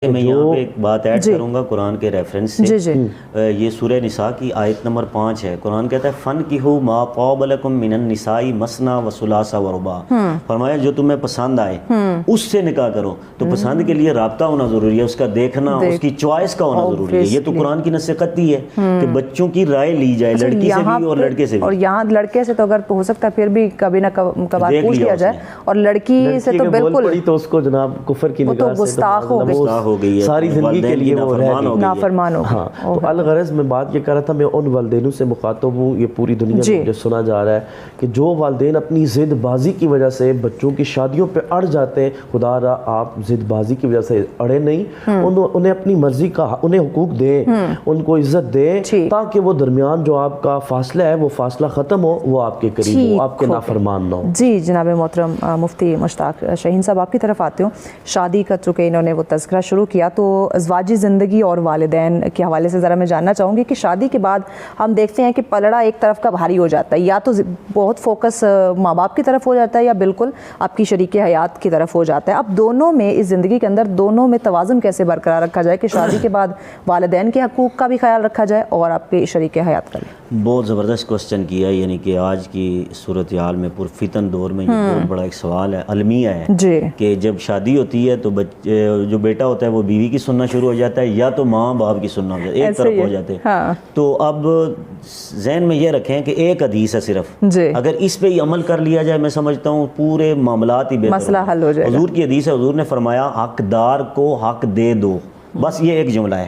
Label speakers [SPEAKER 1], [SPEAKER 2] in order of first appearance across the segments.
[SPEAKER 1] میں یہاں پہ ایک بات ایڈ کروں گا قرآن کے ریفرنس سے. یہ سورہ نساء کی آیت نمبر 5 ہے. قرآن کہتا ہے فَانْكِحُوا مَا طَابَ لَكُم مِّنَ النِّسَاءِ مَثْنَىٰ وَثُلَاثَ وَرُبَاعَ. فرمایا جو تمہیں پسند آئے اس سے نکاح کرو. تو پسند کے لیے رابطہ ہونا ضروری ہے, اس کا دیکھنا, اس کی چوائس کا ہونا ضروری ہے. یہ تو قرآن کی نصیحت ہی ہے کہ بچوں کی رائے لی جائے, لڑکی سے بھی اور لڑکے سے بھی.
[SPEAKER 2] اور یہاں لڑکے سے تو اگر ہو سکتا ہے پھر بھی کبھی نہ کبھی پوچھ لیا جائے, اور لڑکی سے تو بالکل
[SPEAKER 3] تو اس کو جناب کفر کی نگاہ سے
[SPEAKER 1] گستاخ ہو گئی ہے,
[SPEAKER 3] ساری زندگی کے لیے وہ
[SPEAKER 2] نافرمان ہو گئی.
[SPEAKER 3] ہاں تو الغرض میں بات یہ کر رہا تھا, میں ان والدینوں سے مخاطب ہوں, یہ پوری دنیا میں جو سنا جا رہا ہے کہ جو والدین اپنی ضد بازی کی وجہ سے بچوں کی شادیوں پہ اڑ جاتے ہیں, خدا را آپ ضد بازی کی وجہ سے اڑے نہیں, انہیں اپنی مرضی کا انہیں حقوق دیں, ان کو عزت دیں, تاکہ وہ درمیان جو آپ کا فاصلہ ہے وہ فاصلہ ختم ہو, وہ آپ کے قریب ہو, آپ کے نافرمان نہ ہو.
[SPEAKER 2] جی جناب محترم مفتی مشتاق شاہین صاحب, آپ کی طرف آتے ہوں. شادی کا چونکہ انہوں نے وہ تذکرہ شروع کیا, تو ازواجی زندگی اور والدین کے حوالے سے ذرا میں جاننا چاہوں گی کہ شادی کے بعد ہم دیکھتے ہیں کہ پلڑا ایک طرف کا بھاری ہو جاتا ہے, یا تو بہت فوکس ماں باپ کی طرف ہو جاتا ہے, یا بالکل آپ کی شریک حیات کی طرف ہو جاتا ہے. اب دونوں میں, اس زندگی کے اندر دونوں میں توازن کیسے برقرار رکھا جائے کہ شادی کے بعد والدین کے حقوق کا بھی خیال رکھا جائے اور آپ کے شریک حیات کا بھی؟
[SPEAKER 1] بہت زبردست کوسچن کیا, یعنی کہ آج کی صورتحال میں پرفتن دور میں یہ بہت بڑا ایک سوال ہے, المیہ ہے کہ جب شادی ہوتی ہے تو جو بیٹا ہوتا ہے وہ بیوی کی سننا شروع ہو جاتا ہے, یا تو ماں باپ کی سننا ہو جاتا ہے, ایک طرف ہو جاتے ہیں. تو اب ذہن میں یہ رکھیں کہ ایک حدیث ہے صرف, اگر اس پہ ہی عمل کر لیا جائے میں سمجھتا ہوں پورے معاملات ہی بہتر,
[SPEAKER 2] مسئلہ حل ہو جائے.
[SPEAKER 1] حضور کی حدیث ہے, حضور نے فرمایا حقدار کو حق دے دو, بس یہ ایک جملہ ہے.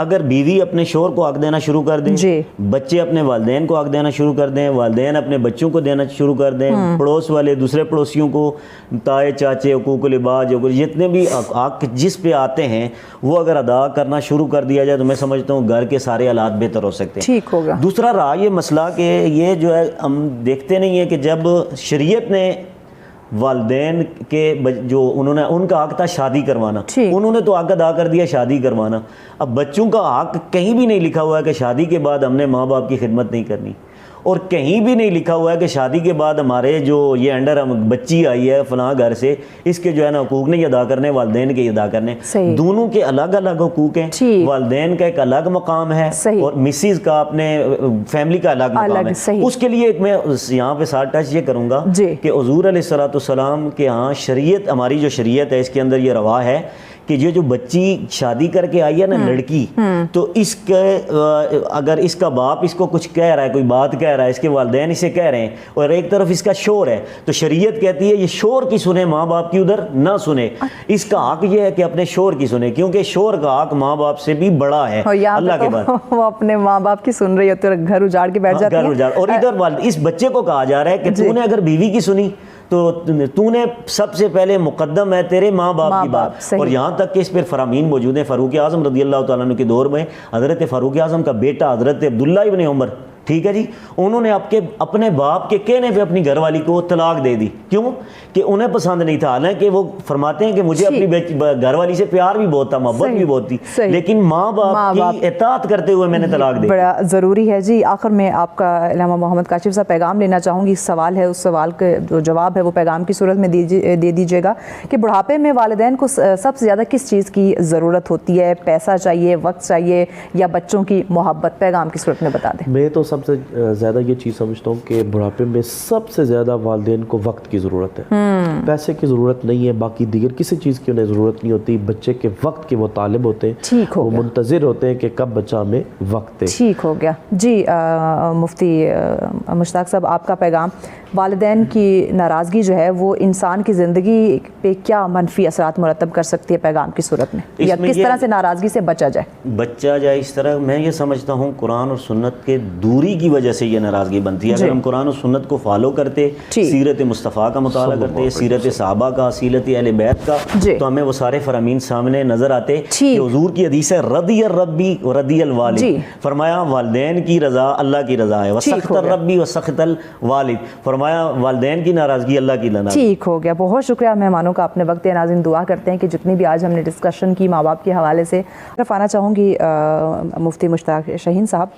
[SPEAKER 1] اگر بیوی اپنے شوہر کو حق دینا شروع کر دیں, بچے اپنے والدین کو حق دینا شروع کر دیں, والدین اپنے بچوں کو دینا شروع کر دیں, پڑوس والے دوسرے پڑوسیوں کو, تائے چاچے, حقوق العباد, جتنے بھی حق جس پہ آتے ہیں وہ اگر ادا کرنا شروع کر دیا جائے تو میں سمجھتا ہوں گھر کے سارے حالات بہتر ہو سکتے ہیں.
[SPEAKER 2] ٹھیک ہوگا.
[SPEAKER 1] دوسرا رہا یہ مسئلہ کہ یہ جو ہے ہم دیکھتے نہیں ہیں کہ جب شریعت نے والدین کے جو انہوں نے, ان کا حق تھا شادی کروانا, انہوں نے تو حق ادا کر دیا شادی کروانا. اب بچوں کا حق کہیں بھی نہیں لکھا ہوا ہے کہ شادی کے بعد ہم نے ماں باپ کی خدمت نہیں کرنی, اور کہیں بھی نہیں لکھا ہوا ہے کہ شادی کے بعد ہمارے جو یہ انڈر بچی آئی ہے فلاں گھر سے, اس کے جو ہے نا حقوق نہیں ادا کرنے, والدین کے ادا کرنے. دونوں کے الگ الگ حقوق ہیں, والدین کا ایک الگ مقام ہے اور مسز کا اپنے فیملی کا الگ مقام ہے. اس کے لیے میں یہاں پہ ساتھ ٹچ یہ کروں گا کہ حضور علیہ الصلوۃ والسلام کے ہاں شریعت, ہماری جو شریعت ہے اس کے اندر یہ روا ہے کہ یہ جو بچی شادی کر کے آئی ہے نا لڑکی, تو اس کے اگر اس کا باپ اس کو کچھ کہہ رہا ہے, کوئی بات کہہ رہا ہے, اس کے والدین اسے کہہ رہے ہیں, اور ایک طرف اس کا شوہر ہے, تو شریعت کہتی ہے یہ شوہر کی سنے, ماں باپ کی ادھر نہ سنے. اس کا حق یہ ہے کہ اپنے شوہر کی سنے, کیونکہ شوہر کا حق ماں باپ سے بھی بڑا ہے اللہ کے بعد.
[SPEAKER 2] وہ اپنے ماں باپ کی سن رہی ہوتی ہے, گھر اجاڑ کے بیٹھ جاتی ہے.
[SPEAKER 1] اور ادھر اس بچے کو کہا جا رہا ہے کہ تو نے اگر بیوی کی سنی تو تو نے سب سے پہلے مقدم ہے تیرے ماں باپ کی بات. اور یہاں تک کہ اس پر فرامین موجود ہیں. فاروق اعظم رضی اللہ تعالیٰ عنہ کے دور میں حضرت فاروق اعظم کا بیٹا حضرت عبداللہ ابن عمر, ٹھیک ہے جی, انہوں نے اپنے باپ کے کہنے پہ اپنی گھر والی کو طلاق دے دی. کیوں کہ انہیں پسند نہیں تھا, حالانکہ وہ فرماتے ہیں کہ مجھے اپنی گھر والی سے پیار بھی بہت تھا, محبت بھی بہت تھی, لیکن ماں باپ کی اطاعت کرتے ہوئے میں نے طلاق دے دی.
[SPEAKER 2] بڑا ضروری ہے جی. آخر میں آپ کا علامہ محمد کاشف صاحب پیغام لینا چاہوں گی. سوال ہے, اس سوال کا جو جواب ہے وہ پیغام کی صورت میں دے دیجیے گا کہ بڑھاپے میں والدین کو سب سے زیادہ کس چیز کی ضرورت ہوتی ہے؟ پیسہ چاہیے, وقت چاہیے, یا بچوں کی محبت؟ پیغام کی صورت میں بتا دیں.
[SPEAKER 3] میں تو سب سے زیادہ یہ چیز سمجھتا ہوں کہ بڑھاپے میں سب سے زیادہ والدین کو وقت کی ضرورت ہے. پیسے کی ضرورت نہیں ہے, باقی دیگر کسی چیز کی انہیں ضرورت نہیں ہوتی. بچے کے وقت کے وہ طالب ہوتے ہیں, وہ منتظر ہوتے ہیں کہ کب بچہ ہمیں وقت دے.
[SPEAKER 2] ٹھیک ہو گیا جی. مفتی مشتاق صاحب, آپ کا پیغام, والدین کی ناراضگی جو ہے وہ انسان کی زندگی پہ کیا منفی اثرات مرتب کر سکتی ہے پیغام کی صورت میں, یا کس طرح سے ناراضگی سے بچا جائے؟
[SPEAKER 1] اس طرح میں یہ سمجھتا ہوں قرآن اور سنت کے دوری کی وجہ سے یہ ناراضگی بنتی ہے. اگر ہم قرآن اور سنت کو فالو کرتے, سیرت مصطفیٰ کا مطالعہ کرتے, سیرت صحابہ کا, سیرت اہل بیت کا, تو ہمیں وہ سارے فرامین سامنے نظر آتے. کہ حضور کی حدیث ہے رضی الربی و رضی الوالد, فرمایا والدین کی رضا اللہ کی رضا ہے, وسخط الربی و سخط الوالد, فرمایا والدین کی ناراضگی اللہ کی ناراضگی.
[SPEAKER 2] ٹھیک ہو گیا. بہت شکریہ مہمانوں کا. اپنے وقت ناظرین دعا کرتے ہیں کہ جتنی بھی آج ہم نے ڈسکشن کی ماں باپ کے حوالے سے, طرف آنا چاہوں گی مفتی مشتاق شاہین صاحب.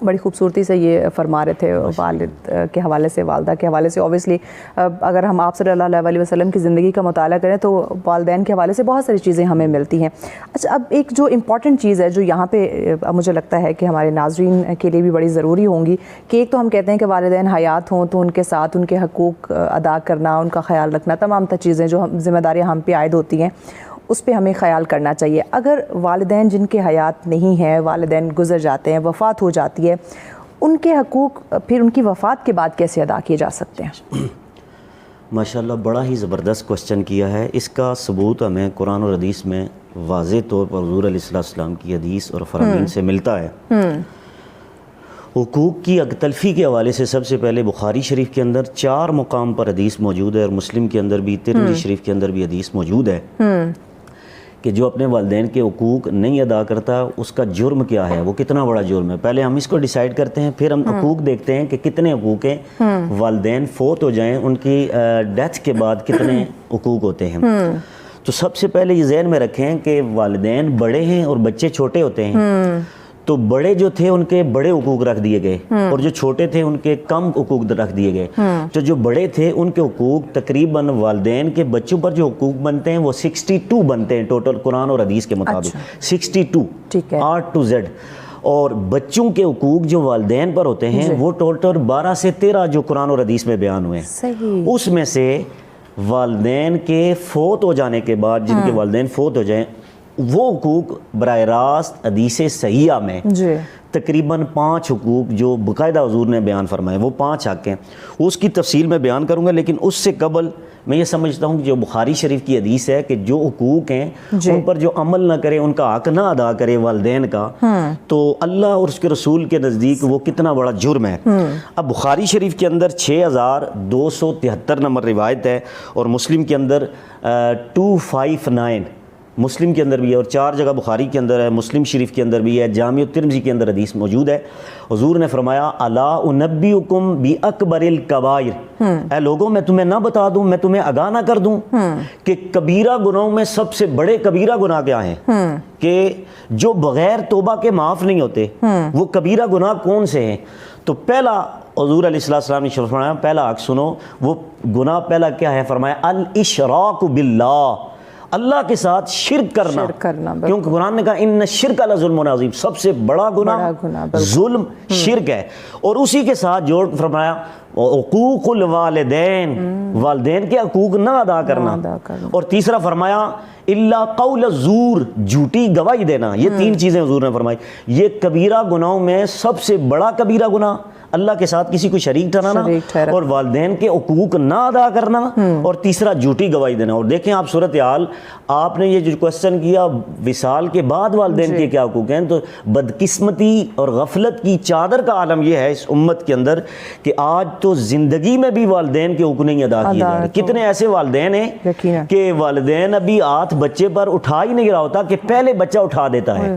[SPEAKER 2] بڑی خوبصورتی سے یہ فرما رہے تھے والد کے حوالے سے, والدہ کے حوالے سے. اوبیسلی اگر ہم آپ صلی اللہ علیہ وسلم کی زندگی کا مطالعہ کریں تو والدین کے حوالے سے بہت ساری چیزیں ہمیں ملتی ہیں. اچھا, اب ایک جو امپورٹنٹ چیز ہے جو یہاں پہ مجھے لگتا ہے کہ ہمارے ناظرین کے لیے بھی بڑی ضروری ہوں گی, کہ ایک تو ہم کہتے ہیں کہ والدین حیات ہوں تو ان کے ساتھ ان کے حقوق ادا کرنا, ان کا خیال رکھنا, تمام چیزیں جو ذمہ داریاں ہم پہ عائد ہوتی ہیں اس پہ ہمیں خیال کرنا چاہیے. اگر والدین جن کے حیات نہیں ہیں, والدین گزر جاتے ہیں, وفات ہو جاتی ہے, ان کے حقوق پھر ان کی وفات کے بعد کیسے ادا کیے جا سکتے ہیں؟
[SPEAKER 1] ماشاءاللہ بڑا ہی زبردست کوسچن کیا ہے. اس کا ثبوت ہمیں قرآن اور حدیث میں واضح طور پر حضور علیہ السلام کی حدیث اور فرامین سے ملتا ہے. حقوق کی حق تلفی کے حوالے سے سب سے پہلے بخاری شریف کے اندر 4 مقام پر حدیث موجود ہے, اور مسلم کے اندر بھی, ترمذی شریف کے اندر بھی حدیث موجود ہے کہ جو اپنے والدین کے حقوق نہیں ادا کرتا اس کا جرم کیا ہے, وہ کتنا بڑا جرم ہے. پہلے ہم اس کو ڈیسائیڈ کرتے ہیں, پھر ہم حقوق دیکھتے ہیں کہ کتنے حقوق ہیں. والدین فوت ہو جائیں, ان کی ڈیتھ کے بعد کتنے حقوق ہوتے ہیں. تو سب سے پہلے یہ ذہن میں رکھیں کہ والدین بڑے ہیں اور بچے چھوٹے ہوتے ہیں. تو بڑے جو تھے ان کے بڑے حقوق رکھ دیے گئے, اور جو چھوٹے تھے ان کے کم حقوق رکھ دیے گئے. تو جو بڑے تھے ان کے حقوق تقریباً والدین کے بچوں پر جو حقوق بنتے ہیں وہ 62 بنتے ہیں ٹوٹل قرآن اور حدیث کے مطابق. 62 R to Z. اور بچوں کے حقوق جو والدین پر ہوتے ہیں وہ ٹوٹل 12 سے 13 جو قرآن اور حدیث میں بیان ہوئے ہیں. اس میں سے والدین کے فوت ہو جانے کے بعد, جن کے والدین فوت ہو جائیں, وہ حقوق براہ راست حدیث صحیحہ میں تقریباً 5 حقوق جو باقاعدہ حضور نے بیان فرمائے, وہ 5 حق ہیں. اس کی تفصیل میں بیان کروں گا, لیکن اس سے قبل میں یہ سمجھتا ہوں کہ جو بخاری شریف کی حدیث ہے کہ جو حقوق ہیں ان پر جو عمل نہ کرے, ان کا حق نہ ادا کرے والدین کا, تو اللہ اور اس کے رسول کے نزدیک وہ کتنا بڑا جرم ہے. اب بخاری شریف کے اندر 6273 نمبر روایت ہے, اور مسلم کے اندر 259, مسلم کے اندر بھی ہے, اور 4 جگہ بخاری کے اندر ہے, مسلم شریف کے اندر بھی ہے, جامع ترمذی کے اندر حدیث موجود ہے. حضور نے فرمایا الا انبئکم باکبر الکبائر, اے لوگوں میں تمہیں نہ بتا دوں, میں تمہیں آگاہ نہ کر دوں کہ کبیرہ گناہوں میں سب سے بڑے کبیرہ گناہ کیا ہیں, کہ جو بغیر توبہ کے معاف نہیں ہوتے, وہ کبیرہ گناہ کون سے ہیں. تو پہلا حضور علیہ السلام نے فرمایا, پہلا حق سنو, وہ گناہ پہلا کیا ہے, فرمایا الاشراک باللہ, اللہ کے ساتھ شرک کرنا. کیونکہ قرآن نے کہا ان الشرک لظلم عظیم, سب سے بڑا گناہ ظلم شرک ہے. اور اسی کے ساتھ جوڑ فرمایا حقوق الوالدین, والدین کے حقوق نہ ادا کرنا. اور تیسرا فرمایا الا قول الزور, جھوٹی گواہی دینا. یہ 3 چیزیں حضور نے فرمائی. یہ کبیرہ گناہوں میں سب سے بڑا کبیرہ گناہ اللہ کے ساتھ کسی کو شریک ٹھہرانا, اور والدین کے حقوق نہ ادا کرنا, اور تیسرا جھوٹی گواہی دینا. اور دیکھیں آپ صورتحال, آپ نے یہ جو کوسچن کیا وصال کے بعد والدین کے کیا حقوق ہیں, تو بدقسمتی اور غفلت کی چادر کا عالم یہ ہے اس امت کے اندر کہ آج تو زندگی میں بھی والدین کے حقوق نہیں ادا کیے جا رہے. کتنے ایسے والدین ہیں کہ والدین ابھی ہاتھ بچے پر اٹھا ہی نہیں رہا ہوتا کہ پہلے بچہ اٹھا دیتا ہے.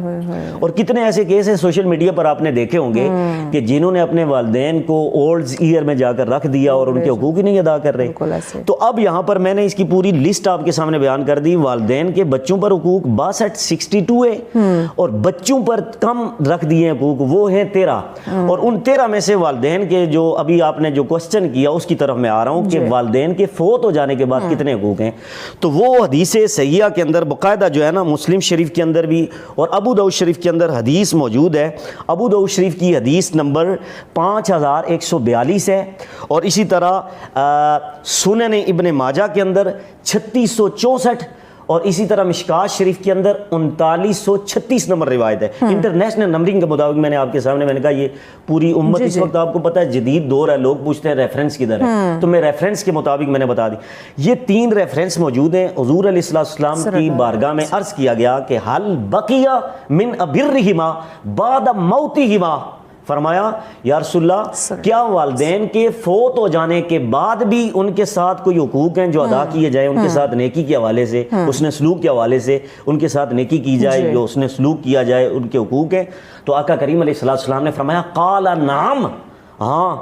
[SPEAKER 1] اور کتنے ایسے کیس ہیں سوشل میڈیا پر آپ نے دیکھے ہوں گے کہ جنہوں نے اپنے والدین کو اولڈز ایئر میں جا کر رکھ دیا اور ان کے حقوق ہی نہیں ادا کر رہے. تو اب یہاں پر میں نے اس کی پوری لسٹ آپ کے سامنے بیان کر دی. والدین کے بچوں پر حقوق 62 ہے, اور بچوں پر کم رکھ دیے حقوق, وہ ہیں 13. اور ان 13 میں سے والدین کے جو ابھی آپ نے جو کوسچن کیا اس کی طرف میں آ رہا ہوں کہ والدین کے فوت ہو جانے کے بعد کتنے حقوق ہیں. تو وہ حدیث صحیحہ کے اندر باقاعدہ جو ہے نا, مسلم شریف کے اندر بھی اور ابو داؤد شریف کے اندر حدیث موجود ہے. ابو داؤد شریف کی حدیث نمبر 5142 ہے, اور اسی طرح سنن ابن ماجہ کے اندر 3664, اور اسی طرح مشکات شریف کے اندر 3936 نمبر روایت ہے. انٹرنیشنل نمبرنگ کے مطابق میں نے آپ کے سامنے میں نے کہا یہ پوری امت اس وقت آپ کو پتہ ہے جدید دور ہے, لوگ پوچھتے ہیں ریفرنس کدھر ہے, تو میں ریفرنس کے مطابق میں نے بتا دی. یہ 3 ریفرنس موجود ہیں. حضور علیہ السلام کی بارگاہ میں عرض کیا گیا کہ حل بقیہ من ابرہما بعد موتہما, فرمایا یا رسول اللہ کیا والدین کے فوت ہو جانے کے بعد بھی ان کے ساتھ کوئی حقوق ہیں جو ادا کیے جائے, ان کے ساتھ نیکی کے حوالے سے, اس نے سلوک کے حوالے سے ان کے ساتھ نیکی کی جائے, جو اس نے سلوک کیا جائے, ان کے حقوق ہیں. تو آقا کریم علیہ السلام نے فرمایا قال نعم, ہاں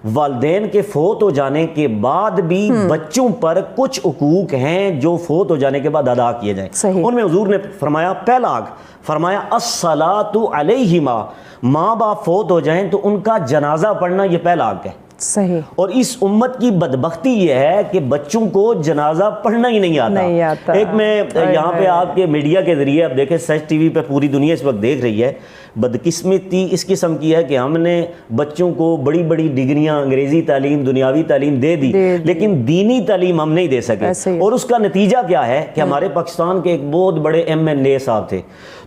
[SPEAKER 1] والدین کے فوت ہو جانے کے بعد بھی بچوں پر کچھ حقوق ہیں جو فوت ہو جانے کے بعد ادا کیے جائیں. ان میں حضور نے فرمایا پہلا حق فرمایا الصلاۃ علیہما، ماں باپ فوت ہو جائیں تو ان کا جنازہ پڑھنا یہ پہلا حق ہے.
[SPEAKER 2] صحیح.
[SPEAKER 1] اور اس امت کی بدبختی یہ ہے کہ بچوں کو جنازہ پڑھنا ہی نہیں آتا. ایک میں یہاں پہ آپ کے میڈیا کے ذریعے آپ دیکھیں سچ ٹی وی پہ پوری دنیا اس وقت دیکھ رہی ہے، بدقسمتی اس قسم کی ہے کہ ہم نے بچوں کو بڑی بڑی ڈگریاں انگریزی تعلیم دنیاوی تعلیم دے دی لیکن دینی تعلیم ہم نہیں دے سکے. اور اس کا نتیجہ کیا ہے کہ ہمارے پاکستان کے ایک بہت بڑے MLA صاحب تھے،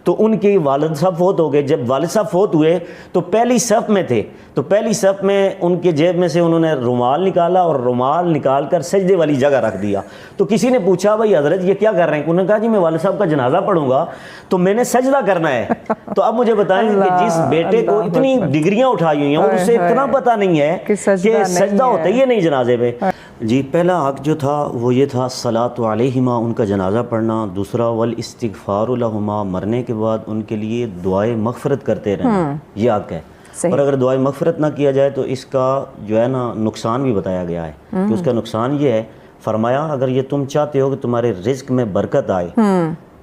[SPEAKER 1] تو ان کے والد صاحب فوت ہو گئے. جب والد صاحب فوت ہوئے تو پہلی صف میں تھے، تو پہلی صف میں ان کے جیب میں سے انہوں نے رومال نکالا اور رومال نکال کر سجدے والی جگہ رکھ دیا. تو کسی نے پوچھا بھائی حضرت یہ کیا کر رہے ہیں؟ انہوں نے کہا جی میں والد صاحب کا جنازہ پڑھوں گا تو میں نے سجدہ کرنا ہے. تو اب مجھے بتائیں کہ جس بیٹے کو اتنی ڈگریاں اٹھائی ہوئی ہیں اور اسے اتنا پتہ نہیں ہے کہ سجدہ ہوتا ہی نہیں جنازے پہ. جی پہلا حق جو تھا وہ یہ تھا صلاۃ علیہما، ان کا جنازہ پڑھنا. دوسرا والاستغفار لہما، مرنے کے بعد ان کے لیے دعائے مغفرت کرتے رہنا، یہ حق ہے. اور اگر دعائے مغفرت نہ کیا جائے تو اس کا جو ہے نا نقصان بھی بتایا گیا ہے کہ اس کا نقصان یہ ہے، فرمایا اگر یہ تم چاہتے ہو کہ تمہارے رزق میں برکت آئے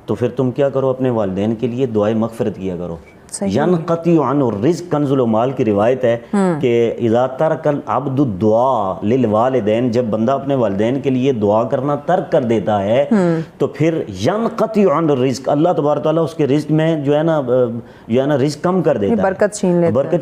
[SPEAKER 1] تو پھر تم کیا کرو، اپنے والدین کے لیے دعائے مغفرت کیا کرو. ینقطع عنہ الرزق، کنز المال کی روایت ہے کہ اذا ترک العبد الدعاء للوالدین، جب بندہ اپنے والدین کے لیے دعا کرنا ترک کر دیتا ہے تو پھر ینقطع عنہ الرزق، اللہ تبارک تعالیٰ اس کے رزق میں جو ہے نا رزق کم کر دیتا ہے، برکت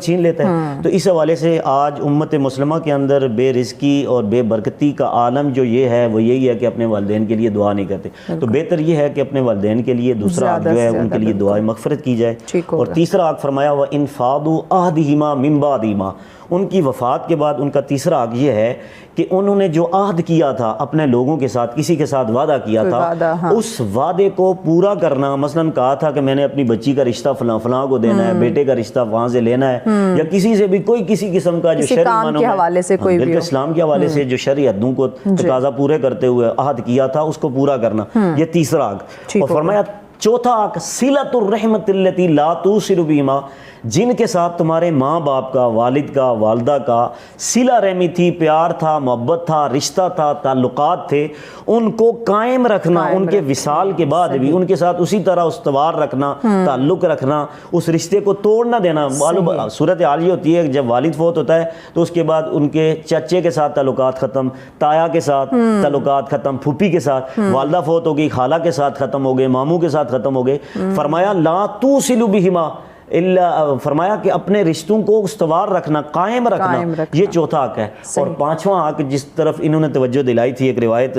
[SPEAKER 1] چھین لیتا ہے. تو اس حوالے سے آج امت مسلمہ کے اندر بے رزقی اور بے برکتی کا عالم جو یہ ہے وہ یہی ہے کہ اپنے والدین کے لیے دعا نہیں کرتے. تو بہتر یہ ہے کہ اپنے والدین کے لیے دوسرا جو ہے ان کے لیے دعائیں مغفرت کی جائے. اور تیسرا حق فرمایا وَإِنْفَاضُ عَهْدِهِمَا مِنْ بَعْدِهِمَا، ان کی وفات کے بعد ان کا تیسرا حق یہ ہے کہ انہوں نے جو عہد کیا تھا اپنے لوگوں کے ساتھ، کسی کے ساتھ وعدہ کیا تھا، اس وعدے کو پورا کرنا. مثلا کہا تھا کہ میں نے اپنی بچی کا رشتہ فلاں فلاں کو دینا ہے، بیٹے کا رشتہ وہاں سے لینا ہے، یا کسی سے بھی کوئی کسی قسم کا جو شرعی معنوں میں اسلام کے حوالے سے جو شرعی حدوں کو تقاضا پورے کرتے ہوئے عہد کیا تھا اس کو پورا کرنا، یہ تیسرا حق. اور فرمایا چوتھا حق صلۃ الرحمۃ التی لا توصل بہما، جن کے ساتھ تمہارے ماں باپ کا، والد کا، والدہ کا صلہ رحمی تھی، پیار تھا، محبت تھا، رشتہ تھا، تعلقات تھے، ان کو قائم رکھنا. ان کے وصال کے بعد بھی ان کے ساتھ اسی طرح استوار رکھنا، تعلق رکھنا، اس رشتے کو توڑ نہ دینا. صورت حال یہ ہوتی ہے کہ جب والد فوت ہوتا ہے تو اس کے بعد ان کے چچے کے ساتھ تعلقات ختم، تایا کے ساتھ تعلقات ختم، پھوپھی کے ساتھ، والدہ فوت ہو گئی خالہ کے ساتھ ختم ہو گئے، ماموں کے ساتھ ختم ہو گئے. فرمایا لا توصل بہما، فرمایا کہ اپنے رشتوں کو استوار رکھنا، قائم رکھنا، یہ چوتھا حق ہے. اور پانچواں حق جس طرف انہوں نے توجہ دلائی تھی، ایک روایت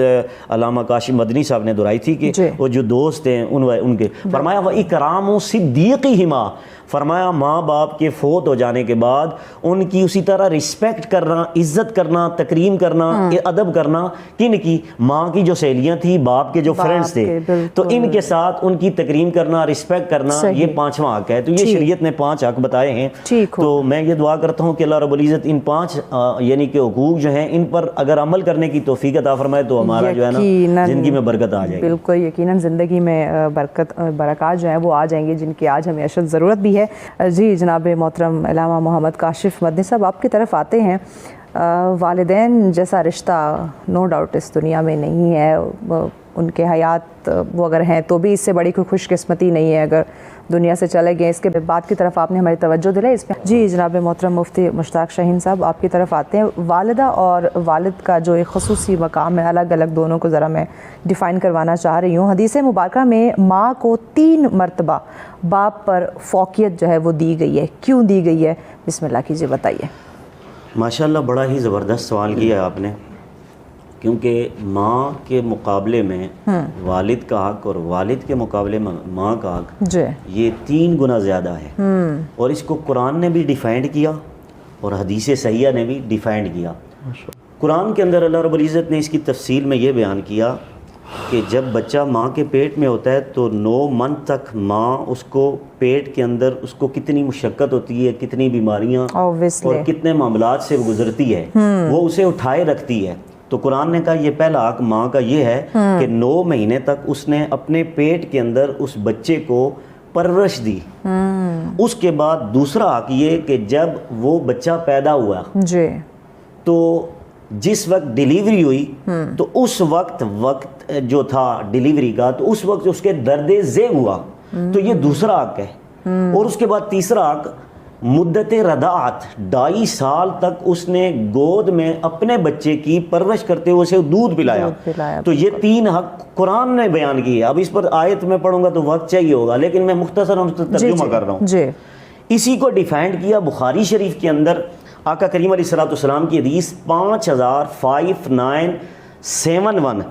[SPEAKER 1] علامہ کاشف مدنی صاحب نے دہرائی تھی کہ وہ جو دوست ہیں ان کے، فرمایا وَإِكْرَامُ صِدِّيقِهِمَا، فرمایا ماں باپ کے فوت ہو جانے کے بعد ان کی اسی طرح رسپیکٹ کرنا، عزت کرنا، تکریم کرنا، ادب کرنا. کن کی؟ ماں کی جو سہیلیاں تھیں، باپ کے جو فرینڈز تھے، تو ان کے ساتھ ان کی تکریم کرنا، رسپیکٹ کرنا، یہ پانچواں حق ہے. تو یہ شریعت نے 5 حق بتائے ہیں. تو میں یہ دعا کرتا ہوں کہ اللہ رب العزت ان 5 یعنی کہ حقوق جو ہیں ان پر اگر عمل کرنے کی توفیق عطا فرمائے تو ہمارا جو ہے نا زندگی میں برکت آ جائے گی.
[SPEAKER 2] بالکل یقیناً زندگی میں برکات جو ہیں وہ آ جائیں گی جن کی آج ہمیں اشد ضرورت بھی ہے. جی جناب محترم علامہ محمد کاشف مدنی صاحب آپ کی طرف آتے ہیں. والدین جیسا رشتہ نو ڈاؤٹ اس دنیا میں نہیں ہے، ان کے حیات وہ اگر ہیں تو بھی اس سے بڑی کوئی خوش قسمتی نہیں ہے اگر دنیا سے چلے گئے. اس کے بعد کی طرف آپ نے ہماری توجہ دلائی اس پہ. جی جناب محترم مفتی مشتاق شاہین صاحب آپ کی طرف آتے ہیں. والدہ اور والد کا جو ایک خصوصی مقام ہے، الگ الگ دونوں کو ذرا میں ڈیفائن کروانا چاہ رہی ہوں. حدیث مبارکہ میں ماں کو 3 مرتبہ باپ پر فوقیت جو ہے وہ دی گئی ہے، کیوں دی گئی ہے؟ بسم اللہ کیجیے، بتائیے.
[SPEAKER 1] ماشاءاللہ بڑا ہی زبردست سوال کیا ہے آپ نے، کیونکہ ماں کے مقابلے میں والد کا حق اور والد کے مقابلے میں ماں کا حق یہ 3 گنا زیادہ ہے. اور اس کو قرآن نے بھی ڈیفائنڈ کیا اور حدیث صحیحہ نے بھی ڈیفائنڈ کیا. قرآن کے اندر اللہ رب العزت نے اس کی تفصیل میں یہ بیان کیا کہ جب بچہ ماں کے پیٹ میں ہوتا ہے تو 9 منتھ تک ماں اس کو پیٹ کے اندر اس کو کتنی مشقت ہوتی ہے، کتنی بیماریاں اور کتنے معاملات سے گزرتی ہے، وہ اسے اٹھائے رکھتی ہے. تو قرآن نے کہا یہ پہلا حق ماں کا یہ ہے کہ 9 مہینے تک اس نے اپنے پیٹ کے اندر اس بچے کو پرورش دی. اس کے بعد دوسرا حق یہ کہ جب وہ بچہ پیدا ہوا تو جس وقت ڈیلیوری ہوئی تو اس وقت جو تھا ڈیلیوری کا تو اس وقت اس کے درد ذیل ہوا، تو یہ دوسرا حق ہے۔ اور اس کے بعد تیسرا حق مدت رضاعت، 2.5 سال تک اس نے گود میں اپنے بچے کی پرورش کرتے ہوئے اسے دودھ پلایا۔ تو یہ 3 حق قرآن نے بیان کیے۔ اب اس پر آیت میں پڑھوں گا تو وقت چاہیے ہوگا، لیکن میں مختصر ترجمہ کر رہا ہوں۔ اسی کو ڈیفائنڈ کیا بخاری شریف کے اندر، آقا کریم علیہ السلام کی حدیث 5971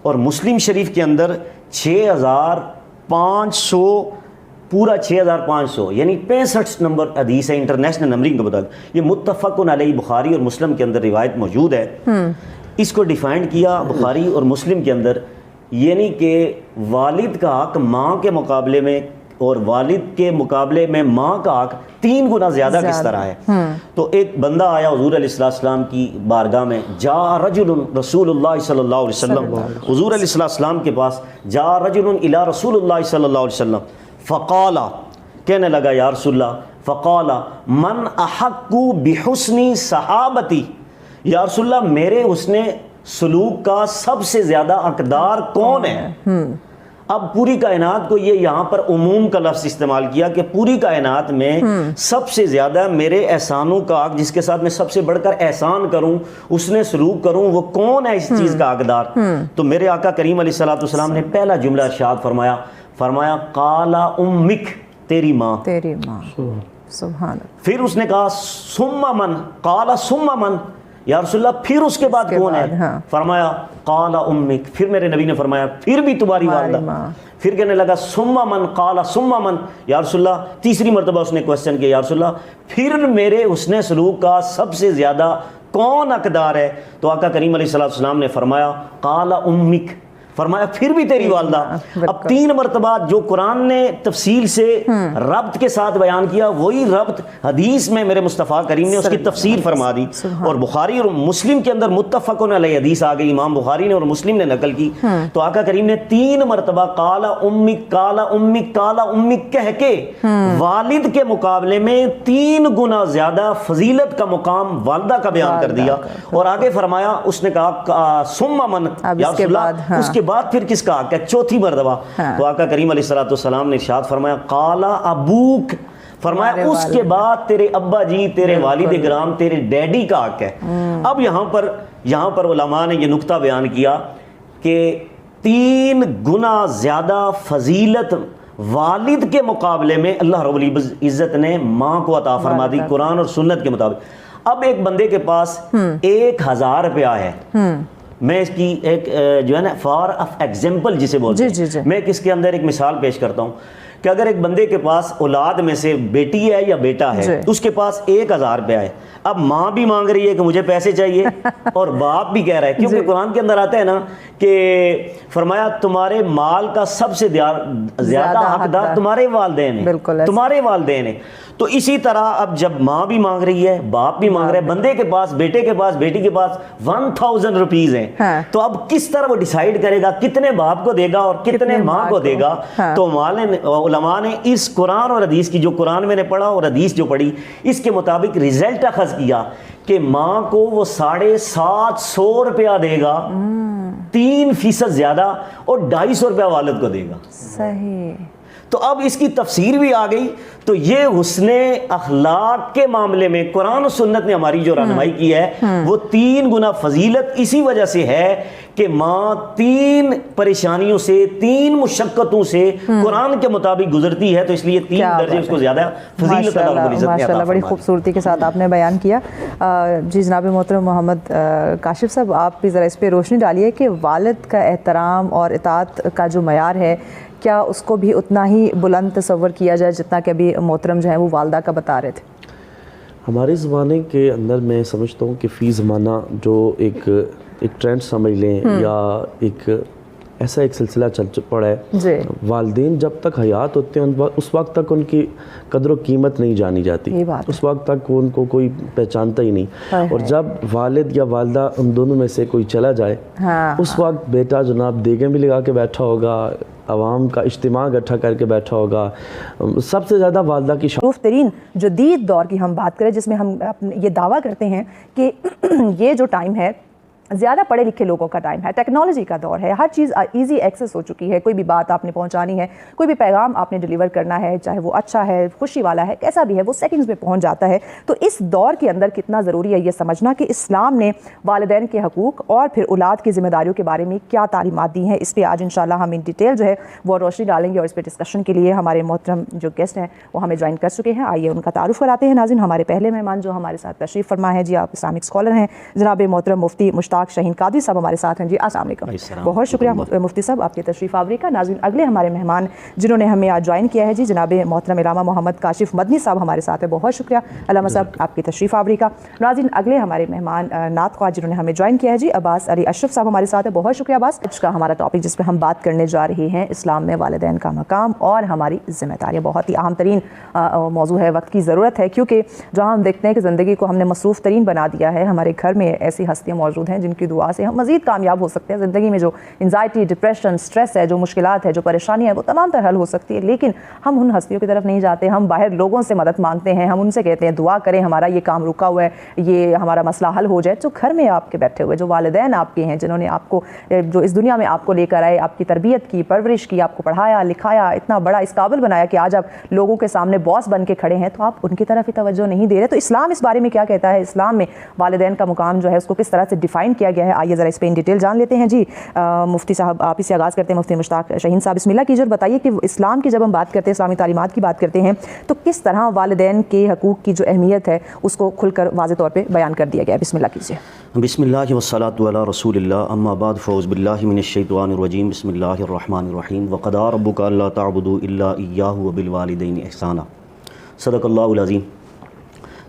[SPEAKER 1] اور مسلم شریف کے اندر 6500 پورا 6500 یعنی 65 نمبر حدیث ہے انٹرنیشنل نمبرنگ کے مطابق۔ یہ متفق علیہ بخاری اور مسلم کے اندر روایت موجود ہے۔ اس کو ڈیفائنڈ کیا بخاری اور مسلم کے اندر، یعنی کہ والد کا حق ماں کے مقابلے میں اور والد کے مقابلے میں ماں کا حق 3 گنا زیادہ کس طرح ہے۔ تو ایک بندہ آیا حضور علیہ السلام کی بارگاہ میں، جا رجل رسول اللہ صلی اللہ علیہ وسلم، حضور علیہ السلام کے پاس جا رجل الی رسول اللہ صلی اللہ علیہ وسلم فقال، کہنے لگا یا رسول اللہ، فقال من احق بحسن صحابتی، یا رسول اللہ میرے حسن سلوک کا سب سے زیادہ حقدار کون ہے؟ اب پوری کائنات کو یہ یہاں پر عموم کا لفظ استعمال کیا کہ پوری کائنات میں سب سے زیادہ میرے احسانوں کا حق، جس کے ساتھ میں سب سے بڑھ کر احسان کروں، اس نے سلوک کروں، وہ کون ہے اس چیز کا حقدار؟ تو میرے آقا کریم علیہ السلام نے پہلا جملہ ارشاد فرمایا قال امک، تیری ماں،
[SPEAKER 2] تیری ماں، سبحان اللہ۔
[SPEAKER 1] پھر اس نے کہا ثم من، قال ثم من، یا رسول اللہ پھر اس کے بعد کون ہے؟ فرمایا قال امک، پھر میرے نبی نے فرمایا پھر بھی تمہاری والدہ۔ پھر کہنے لگا ثم من، قال ثم من، یا رسول اللہ تیسری مرتبہ اس نے کوسچن کیا، یا رسول اللہ پھر میرے حسن سلوک کا سب سے زیادہ کون حقدار ہے؟ تو آقا کریم علیہ السلام نے فرمایا قال امک، فرمایا پھر بھی تیری والدہ۔ اب 3 مرتبہ جو قرآن نے تفصیل سے ربط کے ساتھ بیان کیا، وہی ربط حدیث میں میرے مصطفیٰ کریم نے اس کی تفسیر فرما دی، اور بخاری اور مسلم کے اندر متفق علیہ حدیث آ گئی، امام بخاری نے اور مسلم نے نقل کی۔ تو آقا کریم نے 3 مرتبہ قال امک قال امک قال امک کہہ کے والد کے مقابلے میں 3 گنا زیادہ فضیلت کا مقام والدہ کا بیان کر دیا، اور آگے فرمایا، اس نے کہا ثم من، یا رسول اللہ اس کے بعد پھر کس کا حق ہے؟ 4تھی مرتبہ۔ تو آقا کریم علیہ السلام نے ارشاد فرمایا قال ابوک، فرمایا اس کے بعد تیرے ابا جی، تیرے والد گرام، تیرے ڈیڈی کا حق ہے۔ اب یہاں پر علماء نے یہ نقطہ بیان کیا کہ 3 گنا زیادہ فضیلت والد کے مقابلے میں اللہ رب العزت نے ماں کو عطا فرما دی قرآن اور سنت کے مطابق۔ اب ایک بندے کے پاس 1000 روپیہ ہے، میں اس کی ایک جو ہے نا فار آف ایگزامپل جسے بولتے ہیں، میں اس کے اندر ایک مثال پیش کرتا ہوں کہ اگر ایک بندے کے پاس اولاد میں سے بیٹی ہے یا بیٹا ہے، اس کے پاس 1000 روپیہ ہے، اب ماں بھی مانگ رہی ہے کہ مجھے پیسے چاہیے اور باپ بھی کہہ رہا ہے، کیونکہ قرآن کے اندر آتا ہے نا کہ فرمایا تمہارے مال کا سب سے زیادہ حقدار تمہارے والدین ہیں، تمہارے والدین ہیں۔ تو اسی طرح اب جب ماں بھی مانگ رہی ہے، باپ بھی مانگ رہا ہے، بندے کے پاس، بیٹے کے پاس، بیٹی کے پاس 1000 روپیز ہیں، تو اب کس طرح وہ ڈیسائیڈ کرے گا کتنے باپ کو دے گا اور کتنے ماں کو دے گا؟ تو علماء نے اس قرآن اور حدیث کی، جو قرآن میں نے پڑھا اور حدیث جو پڑھی، اس کے مطابق رزلٹ اخذ کیا کہ ماں کو وہ 750 روپیہ دے گا، 3% زیادہ، اور 250 روپیہ والد کو دے گا۔
[SPEAKER 2] صحیح۔
[SPEAKER 1] تو اب اس کی تفسیر بھی آ گئی۔ تو یہ حسن اخلاق کے معاملے میں قرآن و سنت نے ہماری جو رہنمائی کی ہے وہ 3 گنا فضیلت اسی وجہ سے ہے کہ ماں 3 پریشانیوں سے، 3 مشقتوں سے قرآن کے مطابق گزرتی ہے، تو اس لیے 3 درجے اس کو زیادہ فضیلت اللہ رب العزت نے عطا فرمائی۔
[SPEAKER 2] ماشاءاللہ، بڑی خوبصورتی کے ساتھ آپ نے بیان کیا۔ جی جناب محترم محمد کاشف صاحب، آپ بھی ذرا اس پہ روشنی ڈالیے کہ والد کا احترام اور اطاعت کا جو معیار ہے، کیا اس کو بھی اتنا ہی بلند تصور کیا جائے جتنا کہ ابھی محترم جو ہیں وہ والدہ کا بتا رہے تھے؟
[SPEAKER 3] ہمارے زمانے کے اندر میں سمجھتا ہوں کہ فی زمانہ جو ایک ٹرینڈ سمجھ لیں یا ایک ایسا ایک سلسلہ چل پڑا ہے
[SPEAKER 2] جی.
[SPEAKER 3] والدین جب تک حیات ہوتے ہیں اس وقت تک ان کی قدر و قیمت نہیں جانی جاتی, اس وقت تک ان کو کوئی پہچانتا ہی نہیں, اور جب والد یا والدہ ان دونوں میں سے کوئی چلا جائے اس وقت بیٹا جناب دیگیں بھی لگا کے بیٹھا ہوگا, عوام کا اجتماع اکٹھا کر کے بیٹھا ہوگا. سب سے زیادہ والدہ کی
[SPEAKER 2] معروف ترین جدید دور کی ہم بات کریں جس میں ہم یہ دعویٰ کرتے ہیں کہ یہ جو ٹائم ہے زیادہ پڑھے لکھے لوگوں کا ٹائم ہے, ٹیکنالوجی کا دور ہے, ہر چیز ایزی ایکسیس ہو چکی ہے, کوئی بھی بات آپ نے پہنچانی ہے, کوئی بھی پیغام آپ نے ڈیلیور کرنا ہے, چاہے وہ اچھا ہے, خوشی والا ہے, کیسا بھی ہے, وہ سیکنڈز میں پہنچ جاتا ہے. تو اس دور کے اندر کتنا ضروری ہے یہ سمجھنا کہ اسلام نے والدین کے حقوق اور پھر اولاد کی ذمہ داریوں کے بارے میں کیا تعلیمات دی ہیں. اس پہ آج انشاءاللہ ہم ان ڈیٹیل جو ہے وہ روشنی ڈالیں گے, اور اس پہ ڈسکشن کے لیے ہمارے محترم جو گیسٹ ہیں وہ ہمیں جوائن کر چکے ہیں. آئیے ان کا تعارف کراتے ہیں. ناظرین, ہمارے پہلے مہمان جو ہمارے ساتھ تشریف فرما ہے جی, آپ اسلامک اسکالر ہیں جناب محترم مفتی مشتاق شاہین قادری صاحب ہمارے ساتھ ہیں جی. السلام علیکم. بہت شکریہ مفتی صاحب آپ کے تشریف آوری کا. ناظرین, اگلے ہمارے مہمان جنہوں نے ہمیں آج جوائن کیا ہے جی, جناب محترم علامہ محمد کاشف مدنی صاحب ہمارے ساتھ ہیں. بہت شکریہ علامہ صاحب آپ کی تشریف آوری کا. ناظرین, اگلے ہمارے مہمان نعت خواہ جنہوں نے ہمیں جوائن کیا ہے جی, عباس علی اشرف صاحب ہمارے ساتھ ہیں. بہت شکریہ عباس. آج کا ہمارا ٹاپک جس پہ ہم بات کرنے جا رہے ہیں اسلام میں والدین کا مقام اور ہماری ذمہ داریاں, بہت ہی اہم ترین موضوع ہے, وقت کی ضرورت ہے, کیونکہ جہاں ہم دیکھتے ہیں کہ زندگی کو ہم نے مصروف ترین بنا دیا ہے, ہمارے گھر میں ایسی ہستیاں موجود ہیں جن کی دعا سے ہم مزید کامیاب ہو سکتے ہیں. زندگی میں جو انزائٹی, ڈپریشن, اسٹریس ہے, جو مشکلات ہے, جو پریشانی ہے, وہ تمام تر حل ہو سکتی ہے, لیکن ہم ان ہستیوں کی طرف نہیں جاتے. ہم باہر لوگوں سے مدد مانگتے ہیں, ہم ان سے کہتے ہیں دعا کریں, ہمارا یہ کام رکا ہوا ہے, یہ ہمارا مسئلہ حل ہو جائے. جو گھر میں آپ کے بیٹھے ہوئے جو والدین آپ کے ہیں, جنہوں نے آپ کو جو اس دنیا میں آپ کو لے کر آئے, آپ کی تربیت کی, پرورش کی, آپ کو پڑھایا لکھایا, اتنا بڑا اس قابل بنایا کہ آج آپ لوگوں کے سامنے باس بن کے کھڑے ہیں, تو آپ ان کی طرف ہی توجہ نہیں دے رہے. تو اسلام اس بارے میں کیا کہتا ہے, اسلام میں والدین کا مقام جو ہے اس کو کس طرح سے ڈیفائن کیا گیا ہے, آئیے ذرا اس پہ ان ڈیٹیل جان لیتے ہیں جی. مفتی صاحب آپ ہی سے آغاز کرتے ہیں. مفتی مشتاق شاہین صاحب بسم اللہ کیجیے اور بتائیے کہ اسلام کی جب ہم بات کرتے ہیں, اسلامی تعلیمات کی بات کرتے ہیں, تو کس طرح والدین کے حقوق کی جو اہمیت ہے اس کو کھل کر واضح طور پہ بیان کر دیا گیا ہے. بسم اللہ کیجیے.
[SPEAKER 1] بسم اللہ والصلاۃ علی رسول اللہ, اما بعد فاعوذ باللہ من الشیطان الرجیم, بسم اللہ الرحمن الرحیم. وقضى ربک الا تعبدوا الا ایاہ وبالوالدین احسانا. صدق اللہ العظیم.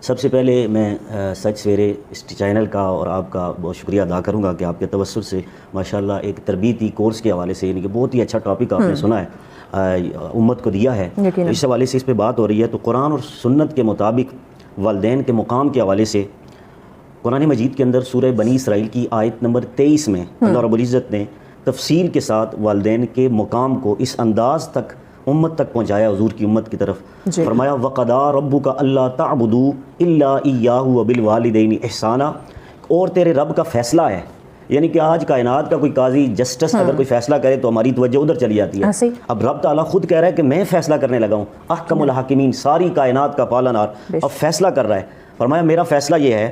[SPEAKER 1] سب سے پہلے میں سچ سویرے اس چینل کا اور آپ کا بہت شکریہ ادا کروں گا کہ آپ کے توسط سے ماشاءاللہ ایک تربیتی کورس کے حوالے سے, یعنی کہ بہت ہی اچھا ٹاپک آپ نے سنا ہے, امت کو دیا ہے. اس حوالے سے اس پہ بات ہو رہی ہے. تو قرآن اور سنت کے مطابق والدین کے مقام کے حوالے سے قرآن مجید کے اندر سورہ بنی اسرائیل کی آیت نمبر 23 میں اللہ رب العزت نے تفصیل کے ساتھ والدین کے مقام کو اس انداز تک امت تک پہنچایا, حضور کی امت کی طرف. فرمایا وَقَضَىٰ رَبُّكَ أَلَّا تَعْبُدُوا إِلَّا إِيَّاهُ وَبِالْوَالِدَيْنِ إِحْسَانًا. اور تیرے رب کا فیصلہ ہے, یعنی کہ آج کائنات کا کوئی قاضی جسٹس اگر کوئی فیصلہ کرے تو ہماری توجہ ادھر چلی جاتی ہے. اب رب تعالیٰ خود کہہ رہا ہے کہ میں فیصلہ کرنے لگا ہوں, احکم الحاکمین, ساری کائنات کا پالنہار, اب فیصلہ کر رہا ہے. فرمایا میرا فیصلہ یہ ہے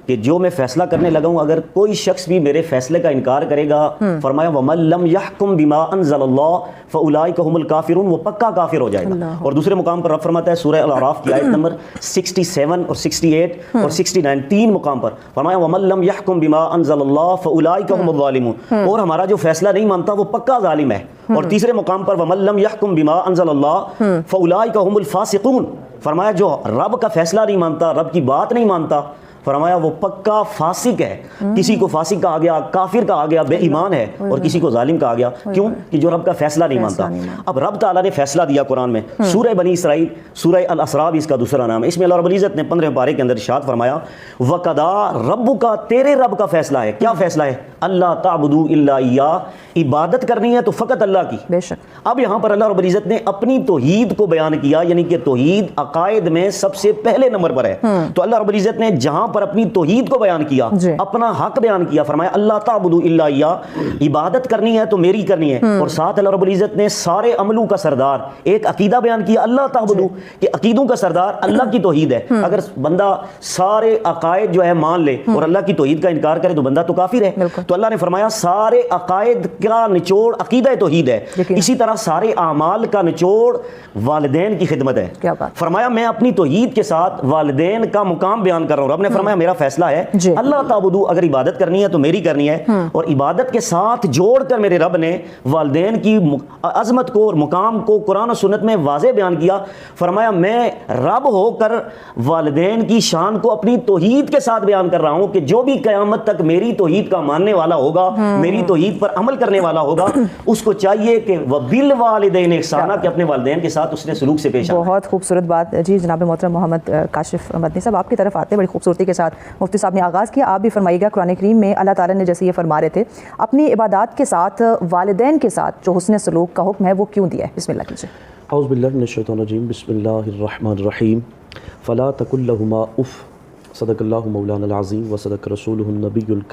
[SPEAKER 1] کہ جو میں فیصلہ کرنے لگا ہوں, اگر کوئی شخص بھی میرے فیصلے کا انکار کرے گا, فرمایا وَمَن لَّمْ يَحْكُم بِمَا أَنزَلَ اللَّهُ فَأُولَٰئِكَ هُمُ الْكَافِرُونَ, وہ پکا کافر ہو جائے گا. اور دوسرے مقام پر رب فرماتا ہے سورہ الاعراف کی آیت نمبر 67 اور 68 اور 69, تین مقام پر فرمایا وَمَن لَّم يَحْكُم بِمَا أَنزَلَ اللَّهُ فَأُولَٰئِكَ هُمُ الظَّالِمُونَ, اور ہمارا جو فیصلہ نہیں مانتا وہ پکا ظالم ہے. اور تیسرے مقام پر وَمَن لَّم يَحْكُم بِمَا أَنزَلَ اللَّهُ فَأُولَٰئِكَ هُمُ الْفَاسِقُونَ, فرمایا جو رب کا فیصلہ نہیں مانتا, رب کی بات نہیں مانتا, فرمایا وہ پکا فاسق ہے. کسی کو فاسق کہا گیا, کافر کہا گیا, بے ایمان ہے, اور کسی کو ظالم کہا گیا. کیوں؟ کہ جو رب کا فیصلہ نہیں مانتا. اب رب تعالیٰ نے فیصلہ دیا قرآن میں, سورہ بنی اسرائیل, سورہ الاسراء بھی اس کا دوسرا نام ہے. اس میں اللہ رب العزت نے 15 پارے کے اندر ارشاد فرمایا وَقَضَىٰ رَبُّكَ, تیرے رب کا فیصلہ ہے. کیا فیصلہ ہے؟ اللہ تعبدوا الا ایاہ, عبادت کرنی ہے تو فقط اللہ کی.
[SPEAKER 2] بے شک.
[SPEAKER 1] اب یہاں پر اللہ رب العزت نے اپنی توحید کو بیان کیا, یعنی کہ توحید عقائد میں سب سے پہلے نمبر پر ہے. تو اللہ رب العزت نے جہاں پر اپنی توحید کو بیان کیا, اپنا حق بیان کیا, فرمایا اللہ تعبدوا الا ایاہ, عبادت کرنی ہے تو میری کرنی ہے. اور ساتھ اللہ رب العزت نے سارے عملوں کا سردار ایک عقیدہ بیان کیا, اللہ تعبدوا, کہ عقیدوں کا سردار اللہ کی توحید ہے. اگر بندہ سارے عقائد جو ہے مان لے اور اللہ کی توحید کا انکار کرے تو بندہ تو کافر ہے. تو اللہ نے فرمایا سارے عقائد کا نچوڑ عقیدہ توحید ہے. اسی طرح سارے اعمال کا نچوڑ والدین کی خدمت ہے. فرمایا میں اپنی توحید کے ساتھ والدین کا مقام بیان کر رہا ہوں. رب نے فرمایا فرمایا میرا فیصلہ ہے اللہ تعبدو، اگر عبادت کرنی ہے تو میری کرنی ہے، اور عبادت کے ساتھ جوڑ کر میرے رب نے والدین کی عظمت کو اور مقام کو قرآن و سنت میں واضح بیان کیا. فرمایا میں رب ہو کر والدین کی شان کو اپنی توحید کے ساتھ بیان کر رہا ہوں کہ جو بھی قیامت تک میری توحید کا ماننے والا ہوگا، میری توحید پر عمل کرنے والا ہوگا، اس کو چاہیے کہ وبالوالدین احسانا، کہ اپنے والدین کے ساتھ اس نے سلوک سے پیش آنا.
[SPEAKER 2] بہت خوبصورت بات. جی جناب محترم محمد کاشف مدنی صاحب آپ کی طرف آتے ہیں. بڑی خوبصورتی کے ساتھ مفتی صاحب نے آغاز کیا. آپ بھی فرمائیے گا قرآن کریم میں اللہ تعالیٰ نے جیسے یہ فرما رہے تھے اپنی عبادات کے ساتھ والدین کے ساتھ جو حسن سلوک کا حکم ہے وہ کیوں دیا ہے؟ بسم اللہ کیجیے.
[SPEAKER 3] اعوذ باللہ من الشیطان الرجیم، بسم اللہ الرحمن الرحیم. فلا تقل لهما اف، صدق اللہ مولانا العظیم و صدق رسولہ النبی الکریم.